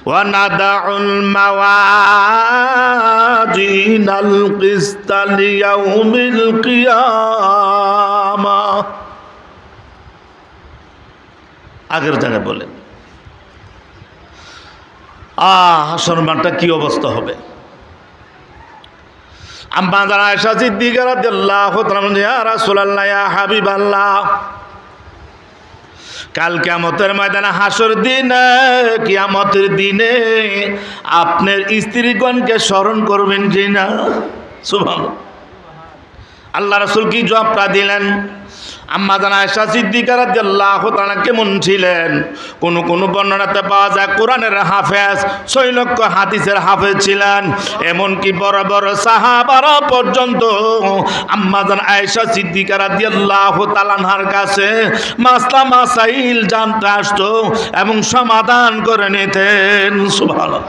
وَنَضَعُ الْمَوَازِينَ الْقِسْطَ لِيَوْمِ الْقِيَامَةِ। আগের জায়গায় বলেন হাসর মাঠটা কি অবস্থা হবে। আম্মা জানা আয়েশা সিদ্দিকা রাদিয়াল্লাহু তাআলা ইয়া রাসূলুল্লাহ ইয়া হাবিবাল্লাহ, কাল কিয়ামতের ময়দানে হাসর দিনে, কিয়ামতের দিনে আপনার স্ত্রীগণকে স্মরণ করবেন কিনা? সুবহানাল্লাহ। আল্লাহ রাসূল কি জবাবটা দিলেন? আম্মা জানা আয়েশা সিদ্দিকা রাদিয়াল্লাহু তাআলা কেমন ছিলেন? কোন কোন বর্ণনাতে পাওয়া যায় কোরআনের হাফেজ, 6 লক্ষ হাদিসের হাফেজ ছিলেন। এমনকি বড় বড় সাহাবারা পর্যন্ত আম্মা জানা আয়েশা সিদ্দিকা রাদিয়াল্লাহু তাআলা আনহার কাছে মাসলা মাসাইল জানতে আসতো এবং সমাধান করে নিতেন। সুবহানাল্লাহ।